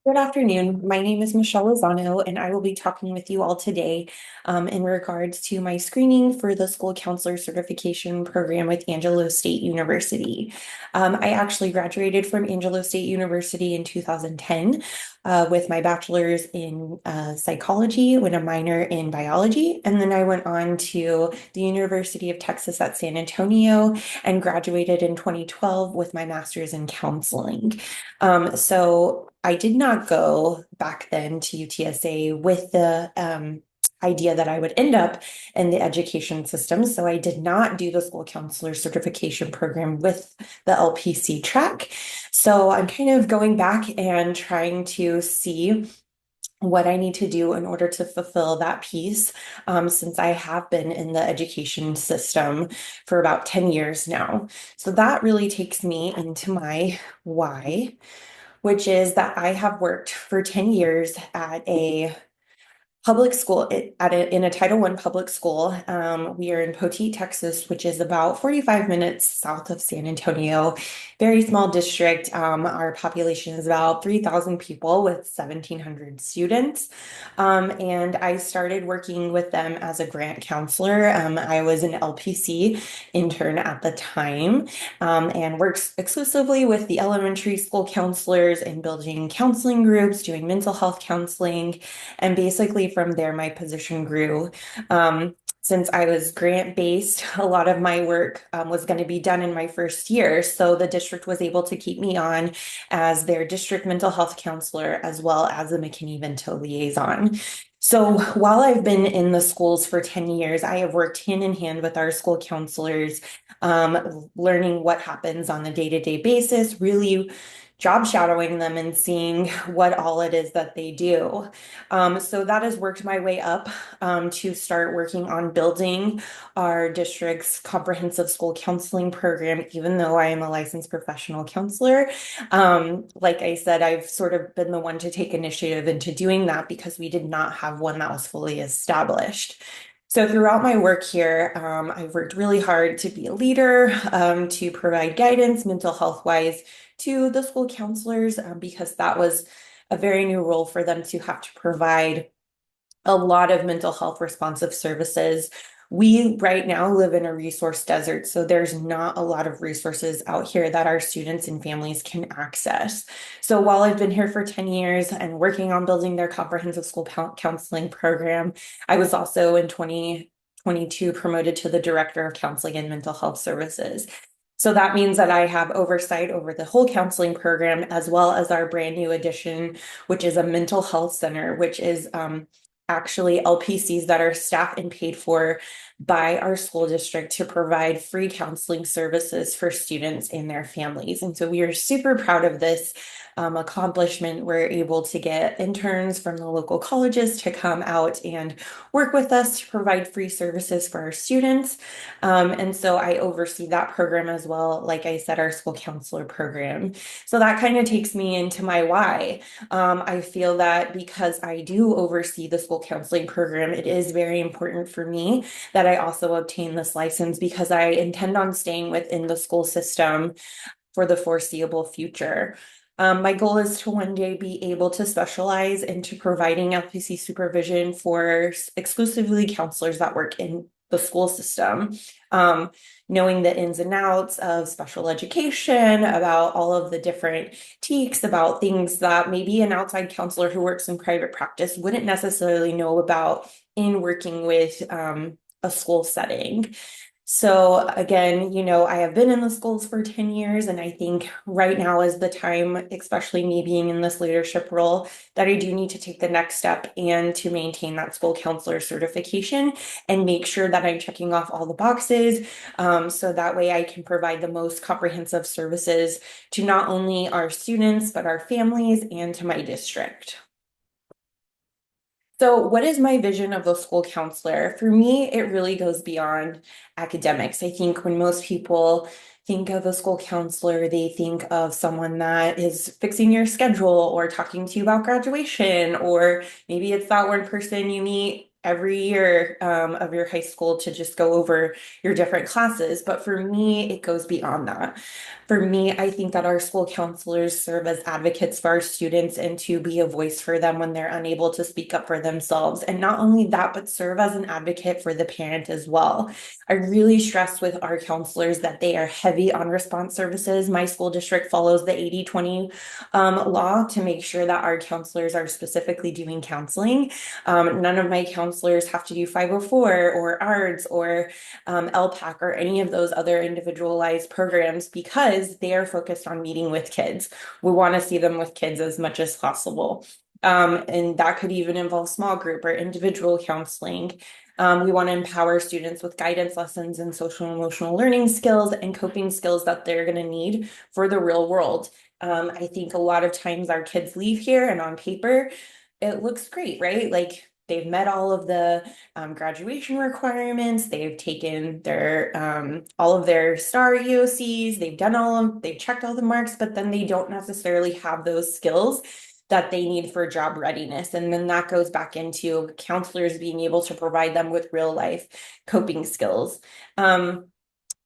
Good afternoon. My name is Michele Lozano, and I will be talking with you all today in regards to my screening for the school counselor certification program with Angelo State University. I actually graduated from Angelo State University in 2010 with my bachelor's in psychology with a minor in biology. And then I went on to the University of Texas at San Antonio and graduated in 2012 with my master's in counseling. So I did not go back then to UTSA with the idea that I would end up in the education system. So I did not do the school counselor certification program with the LPC track. So I'm kind of going back and trying to see what I need to do in order to fulfill that piece, since I have been in the education system for about 10 years now. So that really takes me into my why, which is that I have worked for 10 years at a public school in a Title I public school. We are in Poteet, Texas, which is about 45 minutes south of San Antonio. Very small district. Our population is about 3,000 people with 1,700 students. And I started working with them as a grant counselor. I was an LPC intern at the time, and worked exclusively with the elementary school counselors and building counseling groups, doing mental health counseling. And basically from there, my position grew. Since I was grant based, a lot of my work was going to be done in my first year. So the district was able to keep me on as their district mental health counselor as well as a McKinney-Vento liaison. So while I've been in the schools for 10 years, I have worked hand in hand with our school counselors, learning what happens on a day-to-day basis, really job shadowing them and seeing what all it is that they do. So that has worked my way up to start working on building our district's comprehensive school counseling program, even though I am a licensed professional counselor. Like I said, I've sort of been the one to take initiative into doing that because we did not have one that was fully established. So throughout my work here, I've worked really hard to be a leader, to provide guidance mental health wise to the school counselors, because that was a very new role for them to have to provide a lot of mental health responsive services. We right now live in a resource desert, so there's not a lot of resources out here that our students and families can access. So while I've been here for 10 years and working on building their comprehensive school counseling program, I was also in 2022 promoted to the Director of Counseling and Mental Health Services. So that means that I have oversight over the whole counseling program as well as our brand new addition, which is a mental health center, which is actually LPCs that are staffed and paid for by our school district to provide free counseling services for students and their families. And so we are super proud of this accomplishment. We're able to get interns from the local colleges to come out and work with us to provide free services for our students. And so I oversee that program as well. Like I said, our school counselor program. So that kind of takes me into my why. I feel that because I do oversee the school counseling program, it is very important for me that I also obtain this license because I intend on staying within the school system for the foreseeable future. My goal is to one day be able to specialize into providing LPC supervision for exclusively counselors that work in the school system. Knowing the ins and outs of special education, about all of the different teaks, about things that maybe an outside counselor who works in private practice wouldn't necessarily know about in working with a school setting. So again, I have been in the schools for 10 years, and I think right now is the time, especially me being in this leadership role, that I do need to take the next step and to maintain that school counselor certification and make sure that I'm checking off all the boxes, so that way I can provide the most comprehensive services to not only our students, but our families and to my district. So, what is my vision of the school counselor? For me, it really goes beyond academics. I think when most people think of a school counselor, they think of someone that is fixing your schedule or talking to you about graduation, or maybe it's that one person you meet every year of your high school to just go over your different classes. But for me, it goes beyond that. For me, I think that our school counselors serve as advocates for our students and to be a voice for them when they're unable to speak up for themselves. And not only that, but serve as an advocate for the parent as well. I really stress with our counselors that they are heavy on response services. My school district follows the 80/20 law to make sure that our counselors are specifically doing counseling. None of my counselors have to do 504 or ARDS or LPAC or any of those other individualized programs because they are focused on meeting with kids. We want to see them with kids as much as possible. And that could even involve small group or individual counseling. We want to empower students with guidance lessons and social and emotional learning skills and coping skills that they're going to need for the real world. I think a lot of times our kids leave here and on paper, it looks great, right? Like they've met all of the graduation requirements, they've taken their all of their star EOCs, they've checked all the marks, but then they don't necessarily have those skills that they need for job readiness. And then that goes back into counselors being able to provide them with real life coping skills.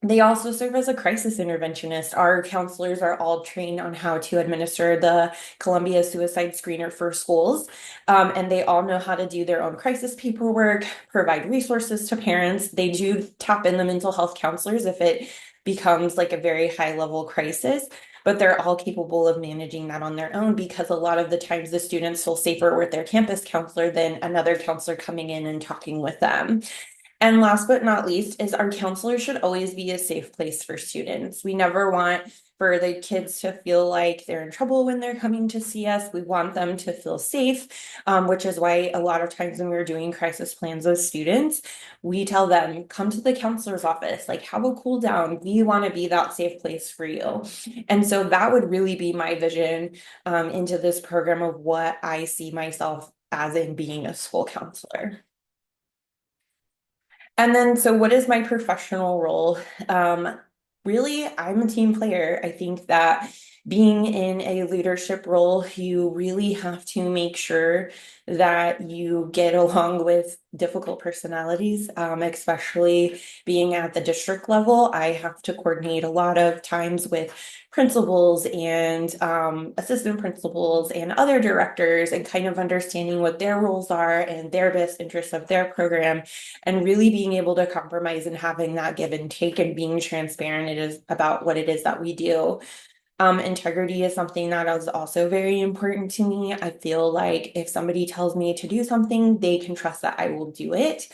They also serve as a crisis interventionist. Our counselors are all trained on how to administer the Columbia Suicide Screener for schools, and they all know how to do their own crisis paperwork, provide resources to parents. They do tap in the mental health counselors if it becomes like a very high level crisis, but they're all capable of managing that on their own because a lot of the times the students feel safer with their campus counselor than another counselor coming in and talking with them. And last but not least is our counselors should always be a safe place for students. We never want for the kids to feel like they're in trouble when they're coming to see us. We want them to feel safe, which is why a lot of times when we're doing crisis plans with students, we tell them, come to the counselor's office, like have a cool down. We want to be that safe place for you. And so that would really be my vision into this program of what I see myself as in being a school counselor. And then, so what is my professional role? Really, I'm a team player. I think that being in a leadership role, you really have to make sure that you get along with difficult personalities, especially being at the district level. I have to coordinate a lot of times with principals and assistant principals and other directors and kind of understanding what their roles are and their best interests of their program and really being able to compromise and having that give and take and being transparent it is about what it is that we do. Integrity is something that is also very important to me. I feel like if somebody tells me to do something, they can trust that I will do it.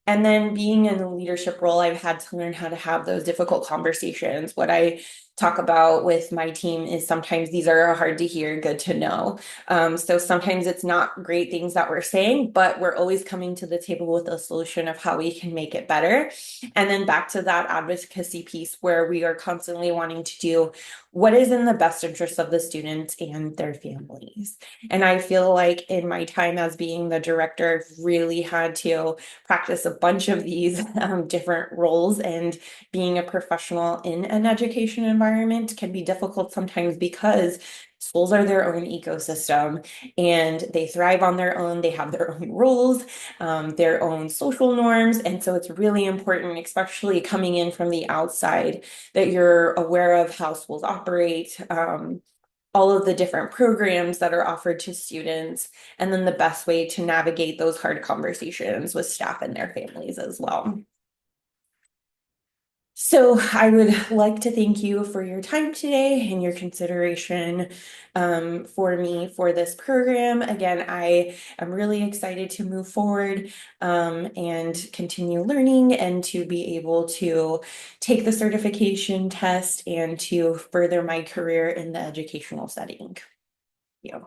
And then being in a leadership role, I've had to learn how to have those difficult conversations. What I talk about with my team is sometimes these are hard to hear, good to know. So sometimes it's not great things that we're saying, but we're always coming to the table with a solution of how we can make it better. And then back to that advocacy piece where we are constantly wanting to do what is in the best interest of the students and their families. And I feel like in my time as being the director, I've really had to practice a bunch of these different roles, and being a professional in an education environment can be difficult sometimes because schools are their own ecosystem and they thrive on their own. They have their own rules, their own social norms. And so it's really important, especially coming in from the outside, that you're aware of how schools operate, all of the different programs that are offered to students, and then the best way to navigate those hard conversations with staff and their families as well. So I would like to thank you for your time today and your consideration for me for this program. Again, I am really excited to move forward and continue learning and to be able to take the certification test and to further my career in the educational setting. Yeah.